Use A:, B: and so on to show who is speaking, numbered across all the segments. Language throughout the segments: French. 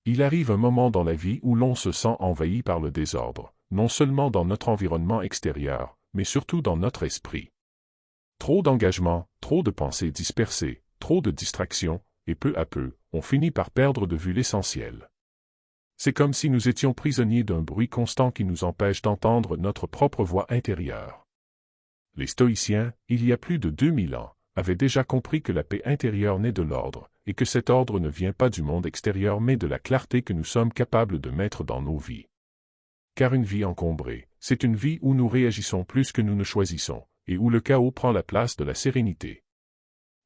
A: Il arrive un moment dans la vie où l'on se sent envahi par le désordre, non seulement dans notre environnement extérieur, mais surtout dans notre esprit. Trop d'engagement, trop de pensées dispersées, trop de distractions, et peu à peu, on finit par perdre de vue l'essentiel. C'est comme si nous étions prisonniers d'un bruit constant qui nous empêche d'entendre notre propre voix intérieure. Les stoïciens, il y a plus de 2000 ans, avaient déjà compris que la paix intérieure naît de l'ordre, et que cet ordre ne vient pas du monde extérieur mais de la clarté que nous sommes capables de mettre dans nos vies. Car une vie encombrée, c'est une vie où nous réagissons plus que nous ne choisissons, et où le chaos prend la place de la sérénité.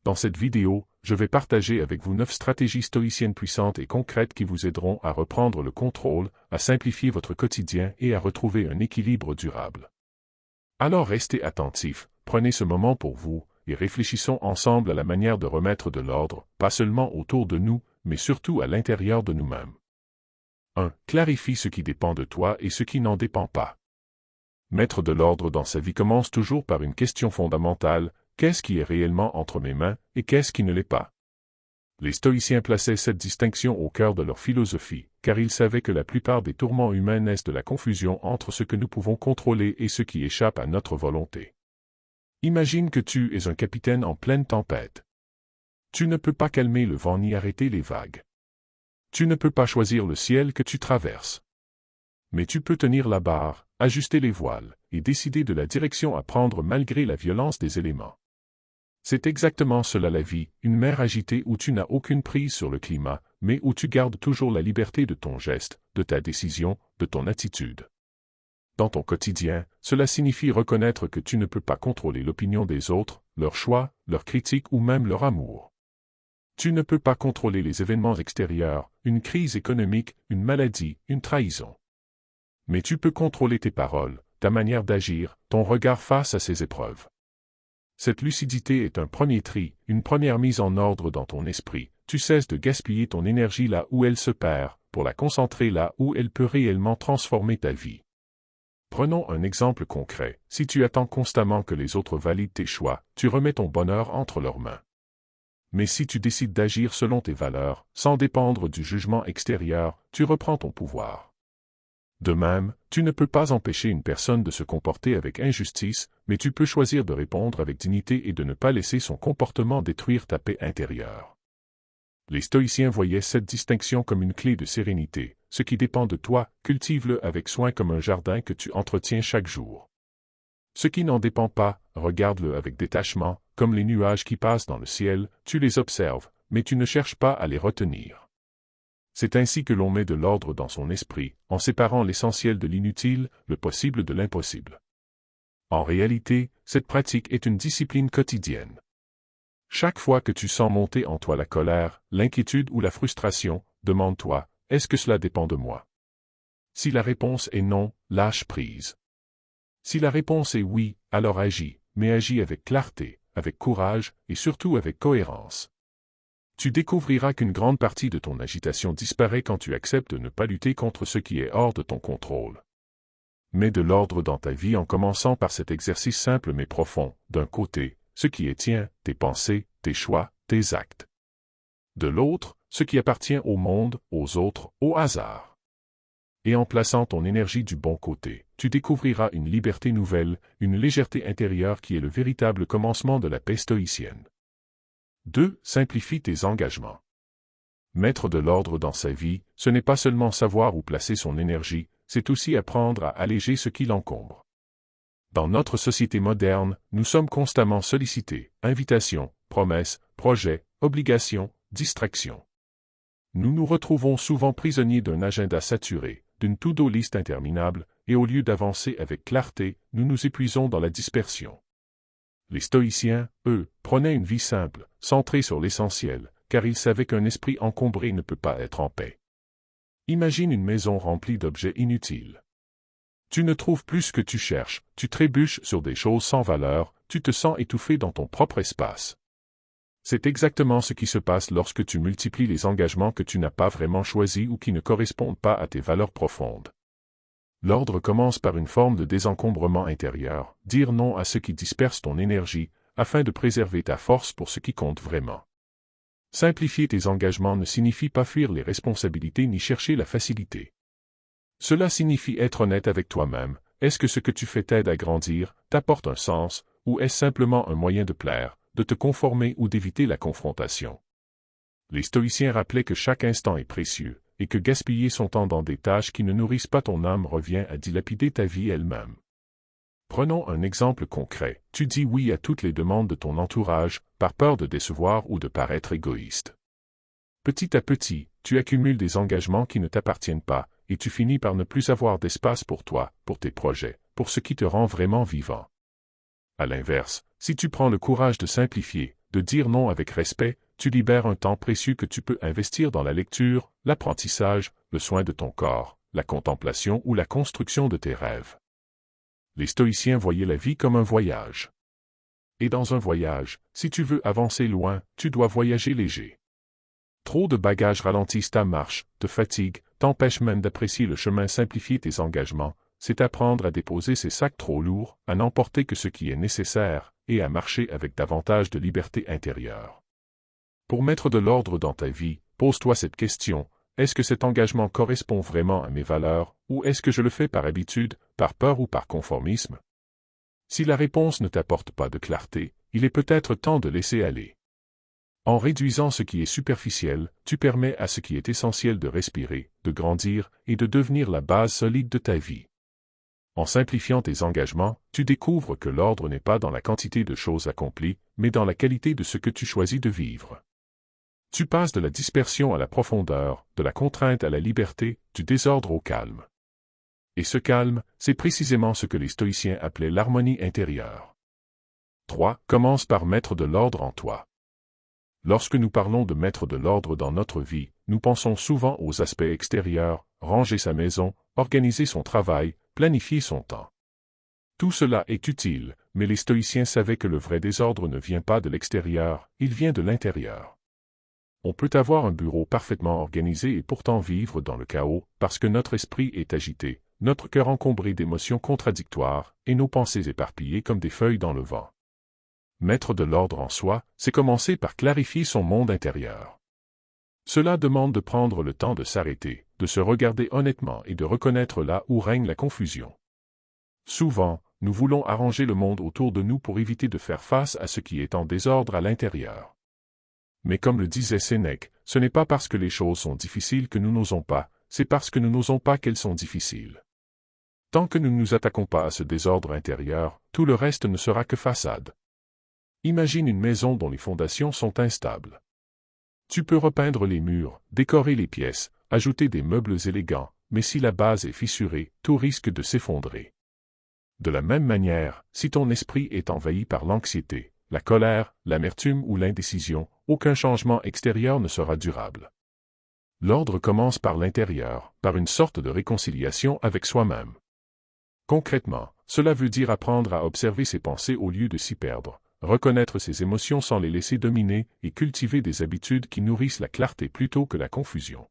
A: Dans cette vidéo, je vais partager avec vous 9 stratégies stoïciennes puissantes et concrètes qui vous aideront à reprendre le contrôle, à simplifier votre quotidien et à retrouver un équilibre durable. Alors restez attentifs, prenez ce moment pour vous, et réfléchissons ensemble à la manière de remettre de l'ordre, pas seulement autour de nous, mais surtout à l'intérieur de nous-mêmes. 1. Clarifie ce qui dépend de toi et ce qui n'en dépend pas. Mettre de l'ordre dans sa vie commence toujours par une question fondamentale: qu'est-ce qui est réellement entre mes mains et qu'est-ce qui ne l'est pas? Les stoïciens plaçaient cette distinction au cœur de leur philosophie, car ils savaient que la plupart des tourments humains naissent de la confusion entre ce que nous pouvons contrôler et ce qui échappe à notre volonté. Imagine que tu es un capitaine en pleine tempête. Tu ne peux pas calmer le vent ni arrêter les vagues. Tu ne peux pas choisir le ciel que tu traverses. Mais tu peux tenir la barre, ajuster les voiles, et décider de la direction à prendre malgré la violence des éléments. C'est exactement cela la vie, une mer agitée où tu n'as aucune prise sur le climat, mais où tu gardes toujours la liberté de ton geste, de ta décision, de ton attitude. Dans ton quotidien, cela signifie reconnaître que tu ne peux pas contrôler l'opinion des autres, leurs choix, leurs critiques ou même leur amour. Tu ne peux pas contrôler les événements extérieurs, une crise économique, une maladie, une trahison. Mais tu peux contrôler tes paroles, ta manière d'agir, ton regard face à ces épreuves. Cette lucidité est un premier tri, une première mise en ordre dans ton esprit. Tu cesses de gaspiller ton énergie là où elle se perd, pour la concentrer là où elle peut réellement transformer ta vie. Prenons un exemple concret. Si tu attends constamment que les autres valident tes choix, tu remets ton bonheur entre leurs mains. Mais si tu décides d'agir selon tes valeurs, sans dépendre du jugement extérieur, tu reprends ton pouvoir. De même, tu ne peux pas empêcher une personne de se comporter avec injustice, mais tu peux choisir de répondre avec dignité et de ne pas laisser son comportement détruire ta paix intérieure. Les stoïciens voyaient cette distinction comme une clé de sérénité. Ce qui dépend de toi, cultive-le avec soin comme un jardin que tu entretiens chaque jour. Ce qui n'en dépend pas, regarde-le avec détachement, comme les nuages qui passent dans le ciel, tu les observes, mais tu ne cherches pas à les retenir. C'est ainsi que l'on met de l'ordre dans son esprit, en séparant l'essentiel de l'inutile, le possible de l'impossible. En réalité, cette pratique est une discipline quotidienne. Chaque fois que tu sens monter en toi la colère, l'inquiétude ou la frustration, demande-toi: est-ce que cela dépend de moi? Si la réponse est non, lâche prise. Si la réponse est oui, alors agis, mais agis avec clarté, avec courage et surtout avec cohérence. Tu découvriras qu'une grande partie de ton agitation disparaît quand tu acceptes de ne pas lutter contre ce qui est hors de ton contrôle. Mets de l'ordre dans ta vie en commençant par cet exercice simple mais profond. D'un côté, ce qui est tien, tes pensées, tes choix, tes actes. De l'autre, ce qui appartient au monde, aux autres, au hasard. Et en plaçant ton énergie du bon côté, tu découvriras une liberté nouvelle, une légèreté intérieure qui est le véritable commencement de la paix stoïcienne. 2. Simplifie tes engagements. Mettre de l'ordre dans sa vie, ce n'est pas seulement savoir où placer son énergie, c'est aussi apprendre à alléger ce qui l'encombre. Dans notre société moderne, nous sommes constamment sollicités: invitations, promesses, projets, obligations, distractions. Nous nous retrouvons souvent prisonniers d'un agenda saturé, d'une to-do list interminable, et au lieu d'avancer avec clarté, nous nous épuisons dans la dispersion. Les stoïciens, eux, prenaient une vie simple, centrée sur l'essentiel, car ils savaient qu'un esprit encombré ne peut pas être en paix. Imagine une maison remplie d'objets inutiles. Tu ne trouves plus ce que tu cherches, tu trébuches sur des choses sans valeur, tu te sens étouffé dans ton propre espace. C'est exactement ce qui se passe lorsque tu multiplies les engagements que tu n'as pas vraiment choisis ou qui ne correspondent pas à tes valeurs profondes. L'ordre commence par une forme de désencombrement intérieur, dire non à ce qui disperse ton énergie, afin de préserver ta force pour ce qui compte vraiment. Simplifier tes engagements ne signifie pas fuir les responsabilités ni chercher la facilité. Cela signifie être honnête avec toi-même. Est-ce que ce que tu fais t'aide à grandir, t'apporte un sens, ou est-ce simplement un moyen de plaire, de te conformer ou d'éviter la confrontation? Les stoïciens rappelaient que chaque instant est précieux, et que gaspiller son temps dans des tâches qui ne nourrissent pas ton âme revient à dilapider ta vie elle-même. Prenons un exemple concret. Tu dis oui à toutes les demandes de ton entourage, par peur de décevoir ou de paraître égoïste. Petit à petit, tu accumules des engagements qui ne t'appartiennent pas, et tu finis par ne plus avoir d'espace pour toi, pour tes projets, pour ce qui te rend vraiment vivant. À l'inverse, si tu prends le courage de simplifier, de dire non avec respect, tu libères un temps précieux que tu peux investir dans la lecture, l'apprentissage, le soin de ton corps, la contemplation ou la construction de tes rêves. Les stoïciens voyaient la vie comme un voyage. Et dans un voyage, si tu veux avancer loin, tu dois voyager léger. Trop de bagages ralentissent ta marche, te fatiguent, t'empêchent même d'apprécier le chemin. Simplifier tes engagements, c'est apprendre à déposer ces sacs trop lourds, à n'emporter que ce qui est nécessaire, et à marcher avec davantage de liberté intérieure. Pour mettre de l'ordre dans ta vie, pose-toi cette question: est-ce que cet engagement correspond vraiment à mes valeurs, ou est-ce que je le fais par habitude, par peur ou par conformisme? Si la réponse ne t'apporte pas de clarté, il est peut-être temps de laisser aller. En réduisant ce qui est superficiel, tu permets à ce qui est essentiel de respirer, de grandir et de devenir la base solide de ta vie. En simplifiant tes engagements, tu découvres que l'ordre n'est pas dans la quantité de choses accomplies, mais dans la qualité de ce que tu choisis de vivre. Tu passes de la dispersion à la profondeur, de la contrainte à la liberté, du désordre au calme. Et ce calme, c'est précisément ce que les stoïciens appelaient l'harmonie intérieure. 3. Commence par mettre de l'ordre en toi. Lorsque nous parlons de mettre de l'ordre dans notre vie, nous pensons souvent aux aspects extérieurs: ranger sa maison, organiser son travail, planifier son temps. Tout cela est utile, mais les stoïciens savaient que le vrai désordre ne vient pas de l'extérieur, il vient de l'intérieur. On peut avoir un bureau parfaitement organisé et pourtant vivre dans le chaos, parce que notre esprit est agité, notre cœur encombré d'émotions contradictoires, et nos pensées éparpillées comme des feuilles dans le vent. Mettre de l'ordre en soi, c'est commencer par clarifier son monde intérieur. Cela demande de prendre le temps de s'arrêter, de se regarder honnêtement et de reconnaître là où règne la confusion. Souvent, nous voulons arranger le monde autour de nous pour éviter de faire face à ce qui est en désordre à l'intérieur. Mais comme le disait Sénèque, ce n'est pas parce que les choses sont difficiles que nous n'osons pas, c'est parce que nous n'osons pas qu'elles sont difficiles. Tant que nous ne nous attaquons pas à ce désordre intérieur, tout le reste ne sera que façade. Imagine une maison dont les fondations sont instables. Tu peux repeindre les murs, décorer les pièces, ajouter des meubles élégants, mais si la base est fissurée, tout risque de s'effondrer. De la même manière, si ton esprit est envahi par l'anxiété, la colère, l'amertume ou l'indécision, aucun changement extérieur ne sera durable. L'ordre commence par l'intérieur, par une sorte de réconciliation avec soi-même. Concrètement, cela veut dire apprendre à observer ses pensées au lieu de s'y perdre, reconnaître ses émotions sans les laisser dominer et cultiver des habitudes qui nourrissent la clarté plutôt que la confusion.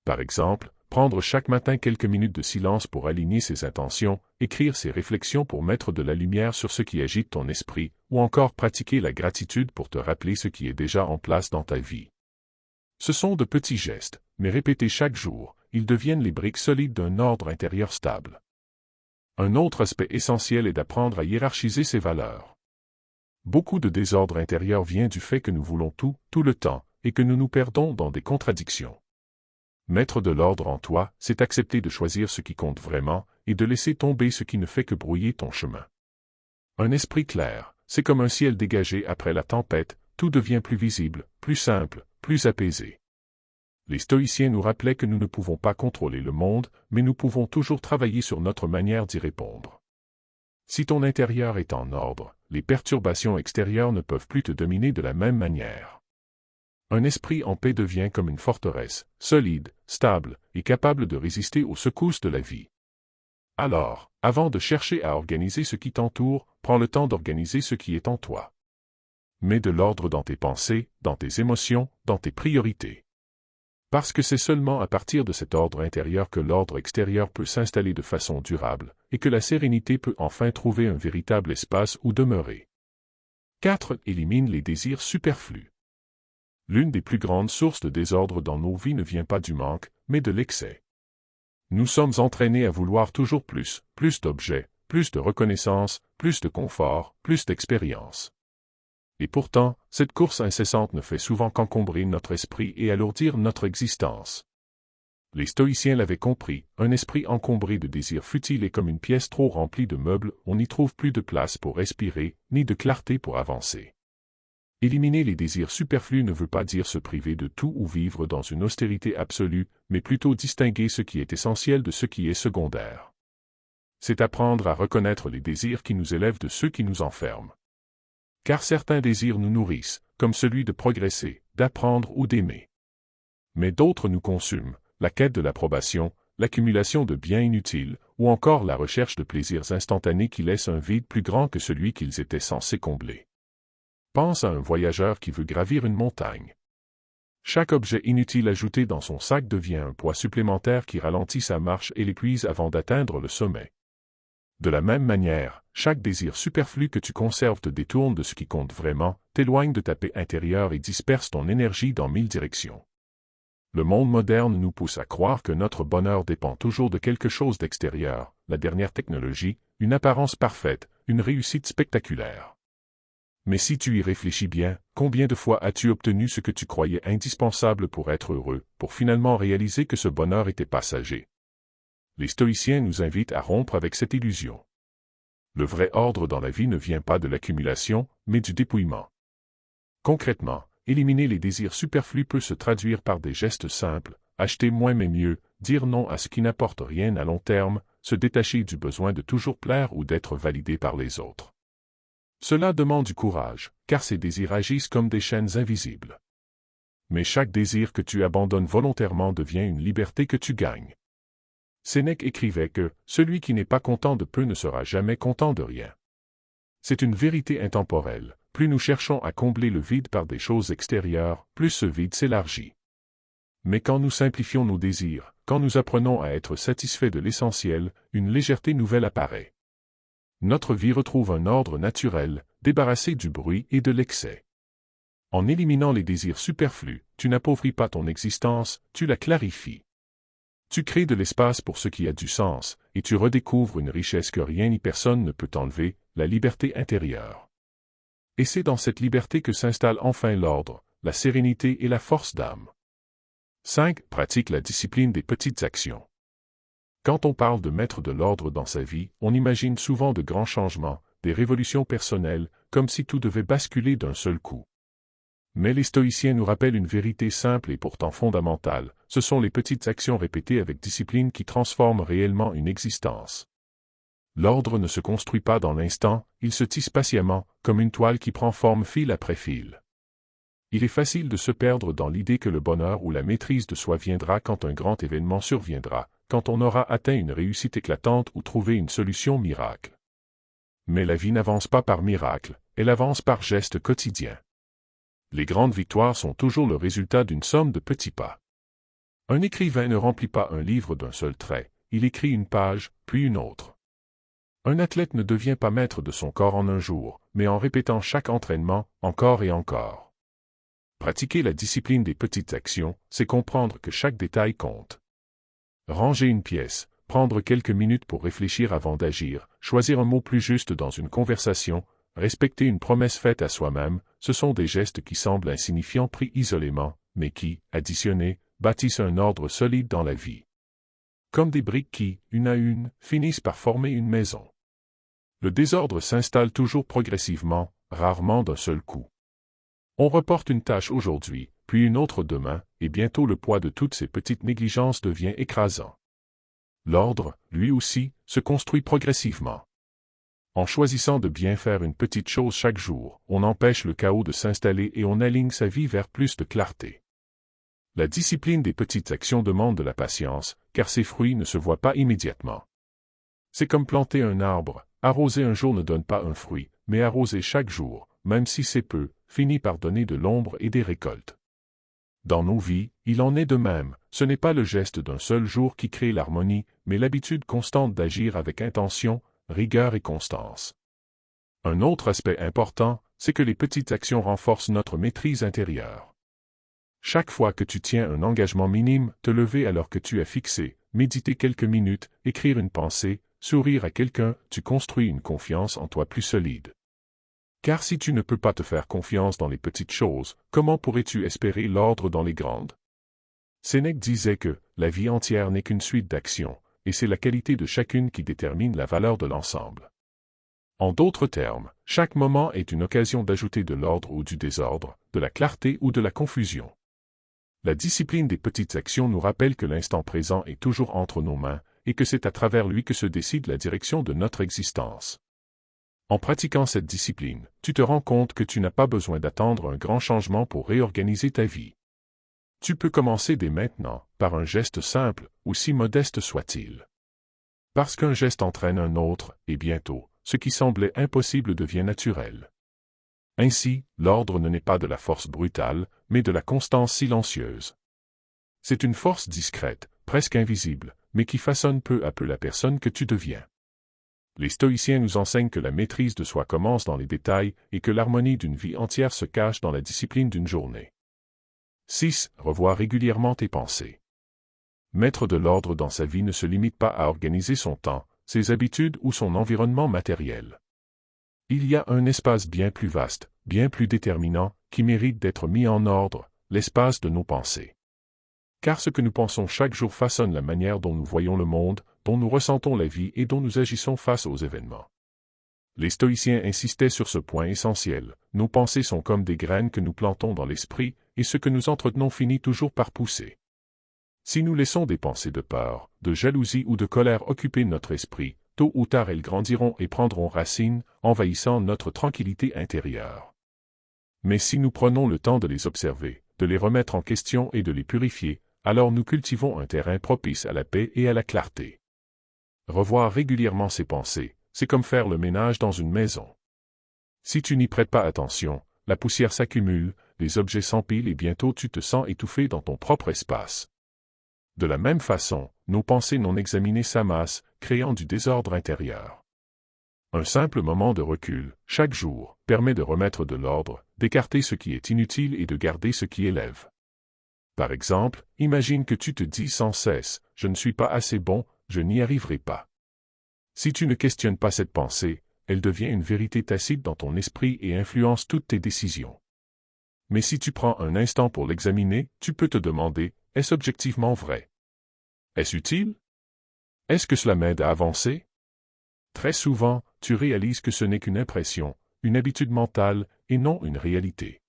A: Par exemple, prendre chaque matin quelques minutes de silence pour aligner ses intentions, écrire ses réflexions pour mettre de la lumière sur ce qui agite ton esprit, ou encore pratiquer la gratitude pour te rappeler ce qui est déjà en place dans ta vie. Ce sont de petits gestes, mais répétés chaque jour, ils deviennent les briques solides d'un ordre intérieur stable. Un autre aspect essentiel est d'apprendre à hiérarchiser ses valeurs. Beaucoup de désordre intérieur vient du fait que nous voulons tout le temps, et que nous nous perdons dans des contradictions. Mettre de l'ordre en toi, c'est accepter de choisir ce qui compte vraiment, et de laisser tomber ce qui ne fait que brouiller ton chemin. Un esprit clair, c'est comme un ciel dégagé après la tempête, tout devient plus visible, plus simple, plus apaisé. Les stoïciens nous rappelaient que nous ne pouvons pas contrôler le monde, mais nous pouvons toujours travailler sur notre manière d'y répondre. Si ton intérieur est en ordre, les perturbations extérieures ne peuvent plus te dominer de la même manière. Un esprit en paix devient comme une forteresse, solide, stable, et capable de résister aux secousses de la vie. Alors, avant de chercher à organiser ce qui t'entoure, prends le temps d'organiser ce qui est en toi. Mets de l'ordre dans tes pensées, dans tes émotions, dans tes priorités. Parce que c'est seulement à partir de cet ordre intérieur que l'ordre extérieur peut s'installer de façon durable, et que la sérénité peut enfin trouver un véritable espace où demeurer. 4. Élimine les désirs superflus. L'une des plus grandes sources de désordre dans nos vies ne vient pas du manque, mais de l'excès. Nous sommes entraînés à vouloir toujours plus d'objets, plus de reconnaissance, plus de confort, plus d'expérience. Et pourtant, cette course incessante ne fait souvent qu'encombrer notre esprit et alourdir notre existence. Les stoïciens l'avaient compris, un esprit encombré de désirs futiles est comme une pièce trop remplie de meubles, on n'y trouve plus de place pour respirer, ni de clarté pour avancer. Éliminer les désirs superflus ne veut pas dire se priver de tout ou vivre dans une austérité absolue, mais plutôt distinguer ce qui est essentiel de ce qui est secondaire. C'est apprendre à reconnaître les désirs qui nous élèvent de ceux qui nous enferment. Car certains désirs nous nourrissent, comme celui de progresser, d'apprendre ou d'aimer. Mais d'autres nous consument, la quête de l'approbation, l'accumulation de biens inutiles, ou encore la recherche de plaisirs instantanés qui laissent un vide plus grand que celui qu'ils étaient censés combler. Pense à un voyageur qui veut gravir une montagne. Chaque objet inutile ajouté dans son sac devient un poids supplémentaire qui ralentit sa marche et l'épuise avant d'atteindre le sommet. De la même manière, chaque désir superflu que tu conserves te détourne de ce qui compte vraiment, t'éloigne de ta paix intérieure et disperse ton énergie dans 1000 directions. Le monde moderne nous pousse à croire que notre bonheur dépend toujours de quelque chose d'extérieur, la dernière technologie, une apparence parfaite, une réussite spectaculaire. Mais si tu y réfléchis bien, combien de fois as-tu obtenu ce que tu croyais indispensable pour être heureux, pour finalement réaliser que ce bonheur était passager? Les stoïciens nous invitent à rompre avec cette illusion. Le vrai ordre dans la vie ne vient pas de l'accumulation, mais du dépouillement. Concrètement, éliminer les désirs superflus peut se traduire par des gestes simples, acheter moins mais mieux, dire non à ce qui n'apporte rien à long terme, se détacher du besoin de toujours plaire ou d'être validé par les autres. Cela demande du courage, car ces désirs agissent comme des chaînes invisibles. Mais chaque désir que tu abandonnes volontairement devient une liberté que tu gagnes. Sénèque écrivait que « celui qui n'est pas content de peu ne sera jamais content de rien ». C'est une vérité intemporelle, plus nous cherchons à combler le vide par des choses extérieures, plus ce vide s'élargit. Mais quand nous simplifions nos désirs, quand nous apprenons à être satisfaits de l'essentiel, une légèreté nouvelle apparaît. Notre vie retrouve un ordre naturel, débarrassé du bruit et de l'excès. En éliminant les désirs superflus, tu n'appauvris pas ton existence, tu la clarifies. Tu crées de l'espace pour ce qui a du sens, et tu redécouvres une richesse que rien ni personne ne peut enlever, la liberté intérieure. Et c'est dans cette liberté que s'installe enfin l'ordre, la sérénité et la force d'âme. 5. Pratique la discipline des petites actions. Quand on parle de mettre de l'ordre dans sa vie, on imagine souvent de grands changements, des révolutions personnelles, comme si tout devait basculer d'un seul coup. Mais les stoïciens nous rappellent une vérité simple et pourtant fondamentale, ce sont les petites actions répétées avec discipline qui transforment réellement une existence. L'ordre ne se construit pas dans l'instant, il se tisse patiemment, comme une toile qui prend forme fil après fil. Il est facile de se perdre dans l'idée que le bonheur ou la maîtrise de soi viendra quand un grand événement surviendra, quand on aura atteint une réussite éclatante ou trouvé une solution miracle. Mais la vie n'avance pas par miracle, elle avance par gestes quotidiens. Les grandes victoires sont toujours le résultat d'une somme de petits pas. Un écrivain ne remplit pas un livre d'un seul trait, il écrit une page, puis une autre. Un athlète ne devient pas maître de son corps en un jour, mais en répétant chaque entraînement, encore et encore. Pratiquer la discipline des petites actions, c'est comprendre que chaque détail compte. Ranger une pièce, prendre quelques minutes pour réfléchir avant d'agir, choisir un mot plus juste dans une conversation, respecter une promesse faite à soi-même, ce sont des gestes qui semblent insignifiants pris isolément, mais qui, additionnés, bâtissent un ordre solide dans la vie. Comme des briques qui, une à une, finissent par former une maison. Le désordre s'installe toujours progressivement, rarement d'un seul coup. On reporte une tâche aujourd'hui, puis une autre demain, et bientôt le poids de toutes ces petites négligences devient écrasant. L'ordre, lui aussi, se construit progressivement. En choisissant de bien faire une petite chose chaque jour, on empêche le chaos de s'installer et on aligne sa vie vers plus de clarté. La discipline des petites actions demande de la patience, car ses fruits ne se voient pas immédiatement. C'est comme planter un arbre, arroser un jour ne donne pas un fruit, mais arroser chaque jour, même si c'est peu, finit par donner de l'ombre et des récoltes. Dans nos vies, il en est de même, ce n'est pas le geste d'un seul jour qui crée l'harmonie, mais l'habitude constante d'agir avec intention, rigueur et constance. Un autre aspect important, c'est que les petites actions renforcent notre maîtrise intérieure. Chaque fois que tu tiens un engagement minime, te lever alors que tu as fixé, méditer quelques minutes, écrire une pensée, sourire à quelqu'un, tu construis une confiance en toi plus solide. Car si tu ne peux pas te faire confiance dans les petites choses, comment pourrais-tu espérer l'ordre dans les grandes? Sénèque disait que la vie entière n'est qu'une suite d'actions, et c'est la qualité de chacune qui détermine la valeur de l'ensemble. En d'autres termes, chaque moment est une occasion d'ajouter de l'ordre ou du désordre, de la clarté ou de la confusion. La discipline des petites actions nous rappelle que l'instant présent est toujours entre nos mains, et que c'est à travers lui que se décide la direction de notre existence. En pratiquant cette discipline, tu te rends compte que tu n'as pas besoin d'attendre un grand changement pour réorganiser ta vie. Tu peux commencer dès maintenant, par un geste simple, aussi modeste soit-il. Parce qu'un geste entraîne un autre, et bientôt, ce qui semblait impossible devient naturel. Ainsi, l'ordre ne naît pas de la force brutale, mais de la constance silencieuse. C'est une force discrète, presque invisible, mais qui façonne peu à peu la personne que tu deviens. Les stoïciens nous enseignent que la maîtrise de soi commence dans les détails et que l'harmonie d'une vie entière se cache dans la discipline d'une journée. 6. Revoir régulièrement tes pensées. Mettre de l'ordre dans sa vie ne se limite pas à organiser son temps, ses habitudes ou son environnement matériel. Il y a un espace bien plus vaste, bien plus déterminant, qui mérite d'être mis en ordre, l'espace de nos pensées. Car ce que nous pensons chaque jour façonne la manière dont nous voyons le monde, dont nous ressentons la vie et dont nous agissons face aux événements. Les stoïciens insistaient sur ce point essentiel, nos pensées sont comme des graines que nous plantons dans l'esprit, et ce que nous entretenons finit toujours par pousser. Si nous laissons des pensées de peur, de jalousie ou de colère occuper notre esprit, tôt ou tard elles grandiront et prendront racine, envahissant notre tranquillité intérieure. Mais si nous prenons le temps de les observer, de les remettre en question et de les purifier, alors nous cultivons un terrain propice à la paix et à la clarté. Revoir régulièrement ses pensées, c'est comme faire le ménage dans une maison. Si tu n'y prêtes pas attention, la poussière s'accumule, les objets s'empilent et bientôt tu te sens étouffé dans ton propre espace. De la même façon, nos pensées non examinées s'amassent, créant du désordre intérieur. Un simple moment de recul, chaque jour, permet de remettre de l'ordre, d'écarter ce qui est inutile et de garder ce qui élève. Par exemple, imagine que tu te dis sans cesse « Je ne suis pas assez bon, je n'y arriverai pas ». Si tu ne questionnes pas cette pensée, elle devient une vérité tacite dans ton esprit et influence toutes tes décisions. Mais si tu prends un instant pour l'examiner, tu peux te demander « Est-ce objectivement vrai? Est-ce utile? Est-ce que cela m'aide à avancer ?» Très souvent, tu réalises que ce n'est qu'une impression, une habitude mentale, et non une réalité.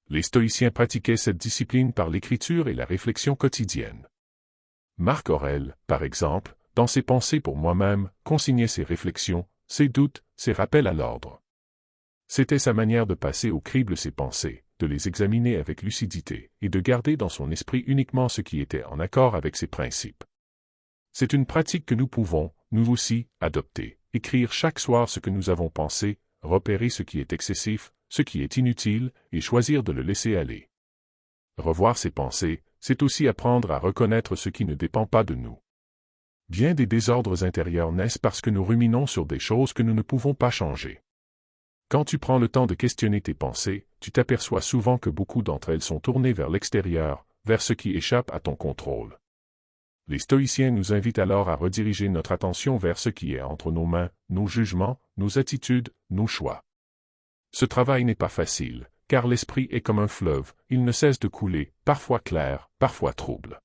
A: Les stoïciens pratiquaient cette discipline par l'écriture et la réflexion quotidienne. Marc Aurèle, par exemple, dans ses pensées pour moi-même, consignait ses réflexions, ses doutes, ses rappels à l'ordre. C'était sa manière de passer au crible ses pensées, de les examiner avec lucidité, et de garder dans son esprit uniquement ce qui était en accord avec ses principes. C'est une pratique que nous pouvons, nous aussi, adopter, écrire chaque soir ce que nous avons pensé, repérer ce qui est excessif, ce qui est inutile, et choisir de le laisser aller. Revoir ses pensées, c'est aussi apprendre à reconnaître ce qui ne dépend pas de nous. Bien des désordres intérieurs naissent parce que nous ruminons sur des choses que nous ne pouvons pas changer. Quand tu prends le temps de questionner tes pensées, tu t'aperçois souvent que beaucoup d'entre elles sont tournées vers l'extérieur, vers ce qui échappe à ton contrôle. Les stoïciens nous invitent alors à rediriger notre attention vers ce qui est entre nos mains, nos jugements, nos attitudes, nos choix. Ce travail n'est pas facile, car l'esprit est comme un fleuve, il ne cesse de couler, parfois clair, parfois trouble.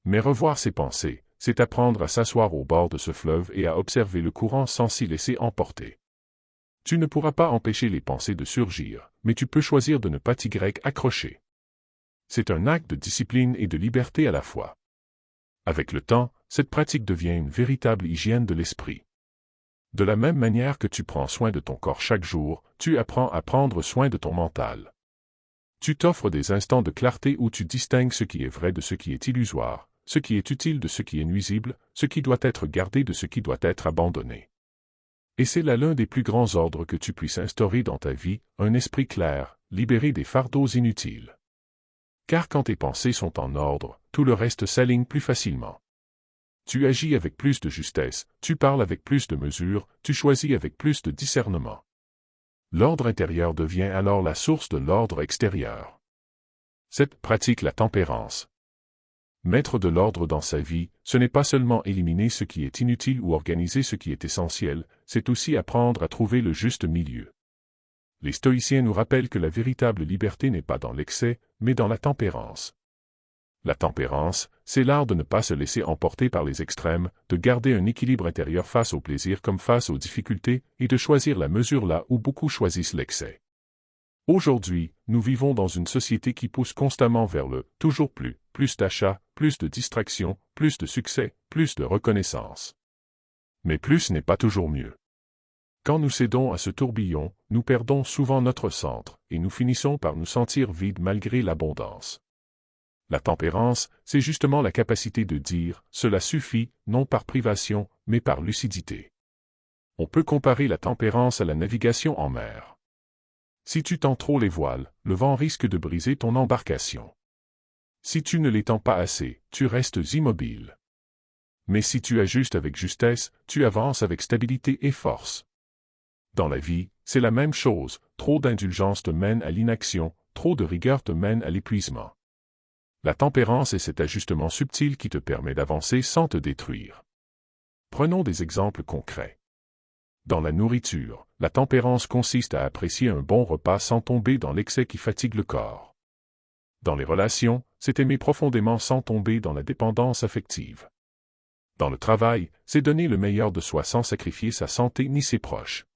A: Mais revoir ses pensées, c'est apprendre à s'asseoir au bord de ce fleuve et à observer le courant sans s'y laisser emporter. Tu ne pourras pas empêcher les pensées de surgir, mais tu peux choisir de ne pas t'y accrocher. C'est un acte de discipline et de liberté à la fois. Avec le temps, cette pratique devient une véritable hygiène de l'esprit. De la même manière que tu prends soin de ton corps chaque jour, tu apprends à prendre soin de ton mental. Tu t'offres des instants de clarté où tu distingues ce qui est vrai de ce qui est illusoire, ce qui est utile de ce qui est nuisible, ce qui doit être gardé de ce qui doit être abandonné. Et c'est là l'un des plus grands ordres que tu puisses instaurer dans ta vie, un esprit clair, libéré des fardeaux inutiles. Car quand tes pensées sont en ordre, tout le reste s'aligne plus facilement. Tu agis avec plus de justesse, tu parles avec plus de mesure, tu choisis avec plus de discernement. L'ordre intérieur devient alors la source de l'ordre extérieur. 7. Pratique la tempérance. Mettre de l'ordre dans sa vie, ce n'est pas seulement éliminer ce qui est inutile ou organiser ce qui est essentiel, c'est aussi apprendre à trouver le juste milieu. Les stoïciens nous rappellent que la véritable liberté n'est pas dans l'excès, mais dans la tempérance. La tempérance, c'est l'art de ne pas se laisser emporter par les extrêmes, de garder un équilibre intérieur face au plaisir comme face aux difficultés, et de choisir la mesure là où beaucoup choisissent l'excès. Aujourd'hui, nous vivons dans une société qui pousse constamment vers le « toujours plus d'achats, plus de distractions, plus de succès, plus de reconnaissance. Mais plus n'est pas toujours mieux. Quand nous cédons à ce tourbillon, nous perdons souvent notre centre, et nous finissons par nous sentir vides malgré l'abondance. La tempérance, c'est justement la capacité de dire « cela suffit », non par privation, mais par lucidité. On peut comparer la tempérance à la navigation en mer. Si tu tends trop les voiles, le vent risque de briser ton embarcation. Si tu ne les tends pas assez, tu restes immobile. Mais si tu ajustes avec justesse, tu avances avec stabilité et force. Dans la vie, c'est la même chose, trop d'indulgence te mène à l'inaction, trop de rigueur te mène à l'épuisement. La tempérance est cet ajustement subtil qui te permet d'avancer sans te détruire. Prenons des exemples concrets. Dans la nourriture, la tempérance consiste à apprécier un bon repas sans tomber dans l'excès qui fatigue le corps. Dans les relations, c'est aimer profondément sans tomber dans la dépendance affective. Dans le travail, c'est donner le meilleur de soi sans sacrifier sa santé ni ses proches.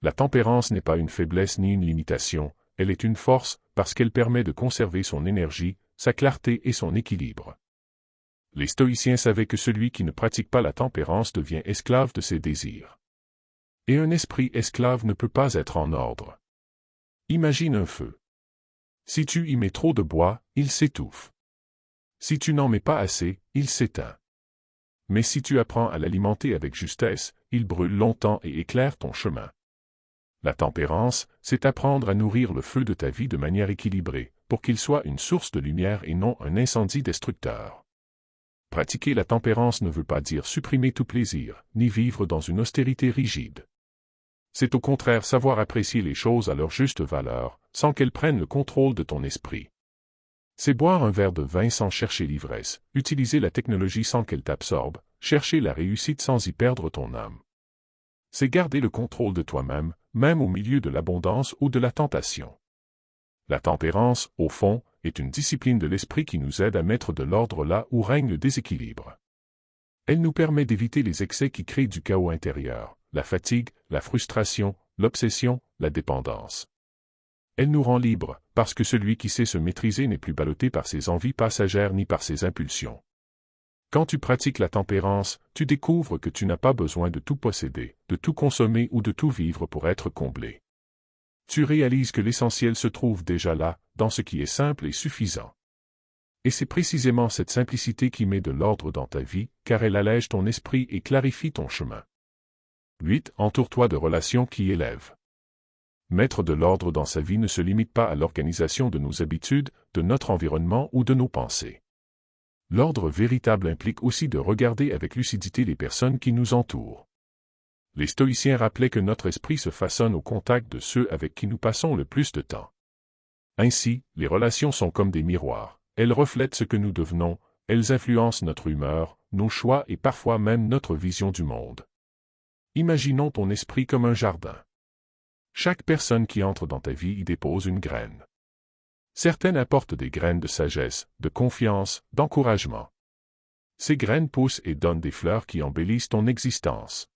A: La tempérance n'est pas une faiblesse ni une limitation, elle est une force parce qu'elle permet de conserver son énergie, sa clarté et son équilibre. Les stoïciens savaient que celui qui ne pratique pas la tempérance devient esclave de ses désirs. Et un esprit esclave ne peut pas être en ordre. Imagine un feu. Si tu y mets trop de bois, il s'étouffe. Si tu n'en mets pas assez, il s'éteint. Mais si tu apprends à l'alimenter avec justesse, il brûle longtemps et éclaire ton chemin. La tempérance, c'est apprendre à nourrir le feu de ta vie de manière équilibrée, pour qu'il soit une source de lumière et non un incendie destructeur. Pratiquer la tempérance ne veut pas dire supprimer tout plaisir, ni vivre dans une austérité rigide. C'est au contraire savoir apprécier les choses à leur juste valeur, sans qu'elles prennent le contrôle de ton esprit. C'est boire un verre de vin sans chercher l'ivresse, utiliser la technologie sans qu'elle t'absorbe, chercher la réussite sans y perdre ton âme. C'est garder le contrôle de toi-même, même au milieu de l'abondance ou de la tentation. La tempérance, au fond, est une discipline de l'esprit qui nous aide à mettre de l'ordre là où règne le déséquilibre. Elle nous permet d'éviter les excès qui créent du chaos intérieur, la fatigue, la frustration, l'obsession, la dépendance. Elle nous rend libres, parce que celui qui sait se maîtriser n'est plus ballotté par ses envies passagères ni par ses impulsions. Quand tu pratiques la tempérance, tu découvres que tu n'as pas besoin de tout posséder, de tout consommer ou de tout vivre pour être comblé. Tu réalises que l'essentiel se trouve déjà là, dans ce qui est simple et suffisant. Et c'est précisément cette simplicité qui met de l'ordre dans ta vie, car elle allège ton esprit et clarifie ton chemin. 8. Entoure-toi de relations qui élèvent. Mettre de l'ordre dans sa vie ne se limite pas à l'organisation de nos habitudes, de notre environnement ou de nos pensées. L'ordre véritable implique aussi de regarder avec lucidité les personnes qui nous entourent. Les stoïciens rappelaient que notre esprit se façonne au contact de ceux avec qui nous passons le plus de temps. Ainsi, les relations sont comme des miroirs, elles reflètent ce que nous devenons, elles influencent notre humeur, nos choix et parfois même notre vision du monde. Imaginons ton esprit comme un jardin. Chaque personne qui entre dans ta vie y dépose une graine. Certaines apportent des graines de sagesse, de confiance, d'encouragement. Ces graines poussent et donnent des fleurs qui embellissent ton existence.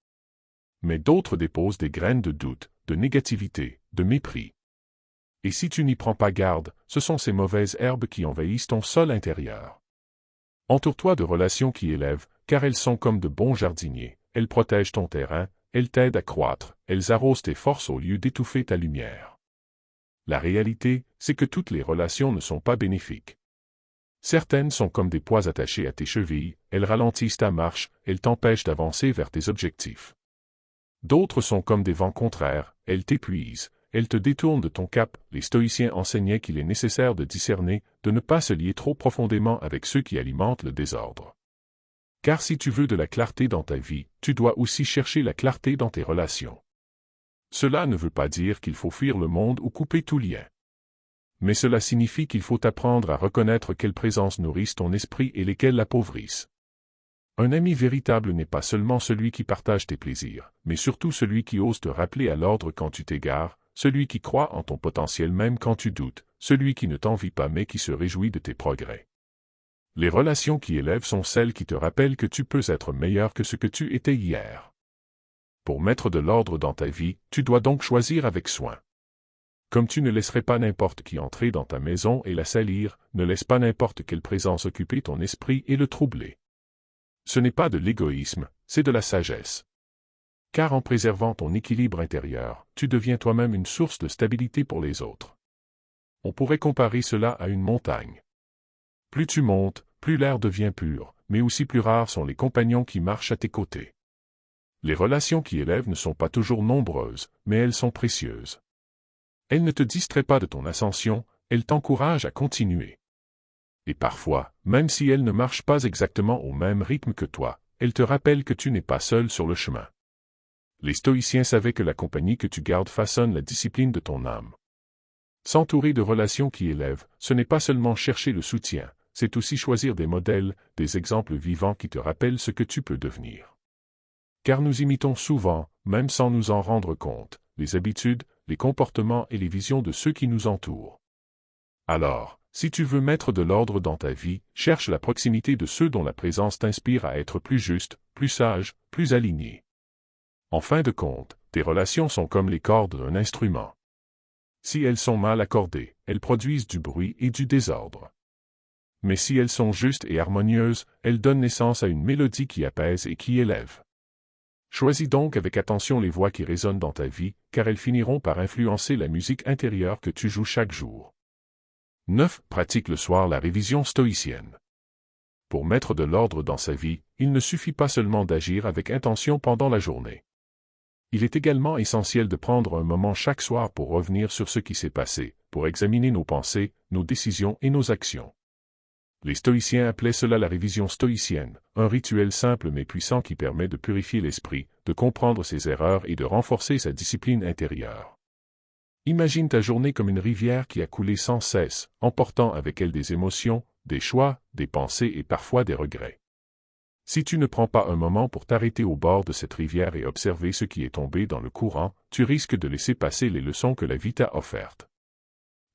A: Mais d'autres déposent des graines de doute, de négativité, de mépris. Et si tu n'y prends pas garde, ce sont ces mauvaises herbes qui envahissent ton sol intérieur. Entoure-toi de relations qui élèvent, car elles sont comme de bons jardiniers, elles protègent ton terrain, elles t'aident à croître, elles arrosent tes forces au lieu d'étouffer ta lumière. La réalité, c'est que toutes les relations ne sont pas bénéfiques. Certaines sont comme des poids attachés à tes chevilles, elles ralentissent ta marche, elles t'empêchent d'avancer vers tes objectifs. D'autres sont comme des vents contraires, elles t'épuisent, elles te détournent de ton cap. Les stoïciens enseignaient qu'il est nécessaire de discerner, de ne pas se lier trop profondément avec ceux qui alimentent le désordre. Car si tu veux de la clarté dans ta vie, tu dois aussi chercher la clarté dans tes relations. Cela ne veut pas dire qu'il faut fuir le monde ou couper tout lien. Mais cela signifie qu'il faut apprendre à reconnaître quelles présences nourrissent ton esprit et lesquelles l'appauvrissent. Un ami véritable n'est pas seulement celui qui partage tes plaisirs, mais surtout celui qui ose te rappeler à l'ordre quand tu t'égares, celui qui croit en ton potentiel même quand tu doutes, celui qui ne t'envie pas mais qui se réjouit de tes progrès. Les relations qui élèvent sont celles qui te rappellent que tu peux être meilleur que ce que tu étais hier. Pour mettre de l'ordre dans ta vie, tu dois donc choisir avec soin. Comme tu ne laisserais pas n'importe qui entrer dans ta maison et la salir, ne laisse pas n'importe quelle présence occuper ton esprit et le troubler. Ce n'est pas de l'égoïsme, c'est de la sagesse. Car en préservant ton équilibre intérieur, tu deviens toi-même une source de stabilité pour les autres. On pourrait comparer cela à une montagne. Plus tu montes, plus l'air devient pur, mais aussi plus rares sont les compagnons qui marchent à tes côtés. Les relations qui élèvent ne sont pas toujours nombreuses, mais elles sont précieuses. Elles ne te distraient pas de ton ascension, elles t'encouragent à continuer. Et parfois, même si elles ne marchent pas exactement au même rythme que toi, elles te rappellent que tu n'es pas seul sur le chemin. Les stoïciens savaient que la compagnie que tu gardes façonne la discipline de ton âme. S'entourer de relations qui élèvent, ce n'est pas seulement chercher le soutien, c'est aussi choisir des modèles, des exemples vivants qui te rappellent ce que tu peux devenir. Car nous imitons souvent, même sans nous en rendre compte, les habitudes, les comportements et les visions de ceux qui nous entourent. Alors, si tu veux mettre de l'ordre dans ta vie, cherche la proximité de ceux dont la présence t'inspire à être plus juste, plus sage, plus aligné. En fin de compte, tes relations sont comme les cordes d'un instrument. Si elles sont mal accordées, elles produisent du bruit et du désordre. Mais si elles sont justes et harmonieuses, elles donnent naissance à une mélodie qui apaise et qui élève. Choisis donc avec attention les voix qui résonnent dans ta vie, car elles finiront par influencer la musique intérieure que tu joues chaque jour. 9. Pratique le soir la révision stoïcienne. Pour mettre de l'ordre dans sa vie, il ne suffit pas seulement d'agir avec intention pendant la journée. Il est également essentiel de prendre un moment chaque soir pour revenir sur ce qui s'est passé, pour examiner nos pensées, nos décisions et nos actions. Les stoïciens appelaient cela la révision stoïcienne, un rituel simple mais puissant qui permet de purifier l'esprit, de comprendre ses erreurs et de renforcer sa discipline intérieure. Imagine ta journée comme une rivière qui a coulé sans cesse, emportant avec elle des émotions, des choix, des pensées et parfois des regrets. Si tu ne prends pas un moment pour t'arrêter au bord de cette rivière et observer ce qui est tombé dans le courant, tu risques de laisser passer les leçons que la vie t'a offertes.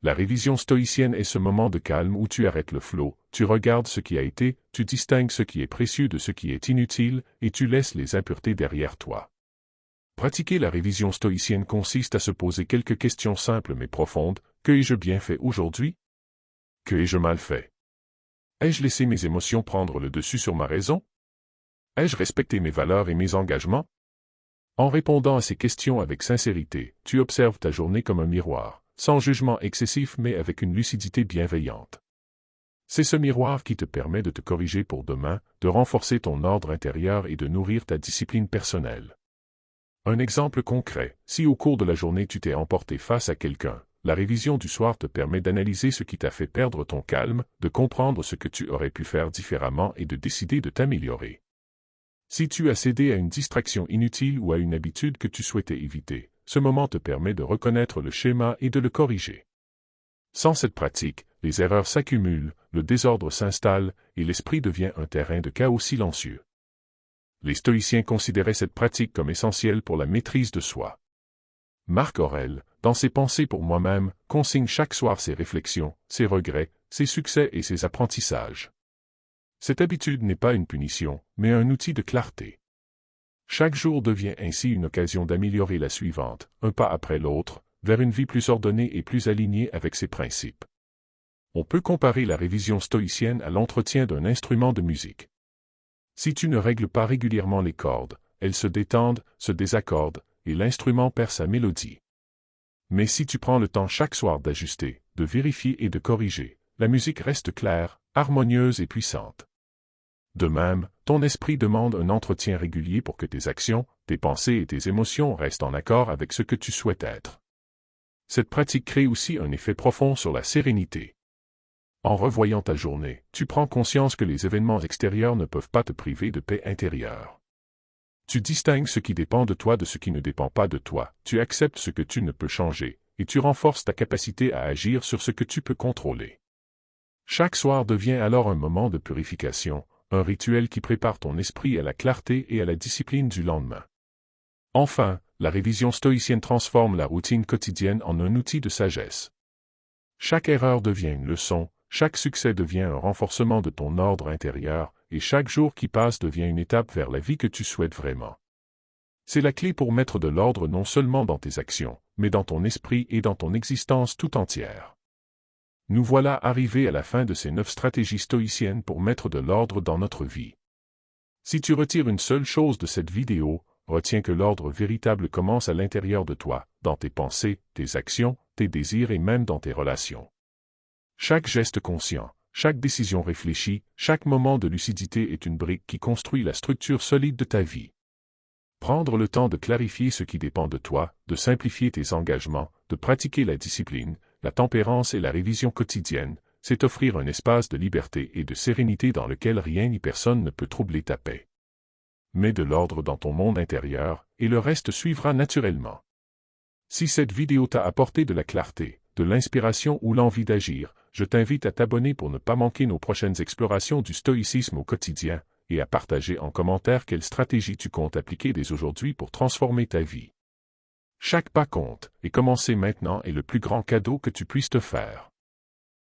A: La révision stoïcienne est ce moment de calme où tu arrêtes le flot, tu regardes ce qui a été, tu distingues ce qui est précieux de ce qui est inutile, et tu laisses les impuretés derrière toi. Pratiquer la révision stoïcienne consiste à se poser quelques questions simples mais profondes. Que ai-je bien fait aujourd'hui? Que ai-je mal fait? Ai-je laissé mes émotions prendre le dessus sur ma raison? Ai-je respecté mes valeurs et mes engagements? En répondant à ces questions avec sincérité, tu observes ta journée comme un miroir, sans jugement excessif mais avec une lucidité bienveillante. C'est ce miroir qui te permet de te corriger pour demain, de renforcer ton ordre intérieur et de nourrir ta discipline personnelle. Un exemple concret, si au cours de la journée tu t'es emporté face à quelqu'un, la révision du soir te permet d'analyser ce qui t'a fait perdre ton calme, de comprendre ce que tu aurais pu faire différemment et de décider de t'améliorer. Si tu as cédé à une distraction inutile ou à une habitude que tu souhaitais éviter, ce moment te permet de reconnaître le schéma et de le corriger. Sans cette pratique, les erreurs s'accumulent, le désordre s'installe et l'esprit devient un terrain de chaos silencieux. Les stoïciens considéraient cette pratique comme essentielle pour la maîtrise de soi. Marc Aurèle, dans ses Pensées pour moi-même, consigne chaque soir ses réflexions, ses regrets, ses succès et ses apprentissages. Cette habitude n'est pas une punition, mais un outil de clarté. Chaque jour devient ainsi une occasion d'améliorer la suivante, un pas après l'autre, vers une vie plus ordonnée et plus alignée avec ses principes. On peut comparer la révision stoïcienne à l'entretien d'un instrument de musique. Si tu ne règles pas régulièrement les cordes, elles se détendent, se désaccordent, et l'instrument perd sa mélodie. Mais si tu prends le temps chaque soir d'ajuster, de vérifier et de corriger, la musique reste claire, harmonieuse et puissante. De même, ton esprit demande un entretien régulier pour que tes actions, tes pensées et tes émotions restent en accord avec ce que tu souhaites être. Cette pratique crée aussi un effet profond sur la sérénité. En revoyant ta journée, tu prends conscience que les événements extérieurs ne peuvent pas te priver de paix intérieure. Tu distingues ce qui dépend de toi de ce qui ne dépend pas de toi, tu acceptes ce que tu ne peux changer, et tu renforces ta capacité à agir sur ce que tu peux contrôler. Chaque soir devient alors un moment de purification, un rituel qui prépare ton esprit à la clarté et à la discipline du lendemain. Enfin, la révision stoïcienne transforme la routine quotidienne en un outil de sagesse. Chaque erreur devient une leçon, chaque succès devient un renforcement de ton ordre intérieur, et chaque jour qui passe devient une étape vers la vie que tu souhaites vraiment. C'est la clé pour mettre de l'ordre non seulement dans tes actions, mais dans ton esprit et dans ton existence tout entière. Nous voilà arrivés à la fin de ces 9 stratégies stoïciennes pour mettre de l'ordre dans notre vie. Si tu retires une seule chose de cette vidéo, retiens que l'ordre véritable commence à l'intérieur de toi, dans tes pensées, tes actions, tes désirs et même dans tes relations. Chaque geste conscient, chaque décision réfléchie, chaque moment de lucidité est une brique qui construit la structure solide de ta vie. Prendre le temps de clarifier ce qui dépend de toi, de simplifier tes engagements, de pratiquer la discipline, la tempérance et la révision quotidienne, c'est offrir un espace de liberté et de sérénité dans lequel rien ni personne ne peut troubler ta paix. Mets de l'ordre dans ton monde intérieur, et le reste suivra naturellement. Si cette vidéo t'a apporté de la clarté, de l'inspiration ou l'envie d'agir, je t'invite à t'abonner pour ne pas manquer nos prochaines explorations du stoïcisme au quotidien, et à partager en commentaire quelle stratégie tu comptes appliquer dès aujourd'hui pour transformer ta vie. Chaque pas compte, et commencer maintenant est le plus grand cadeau que tu puisses te faire.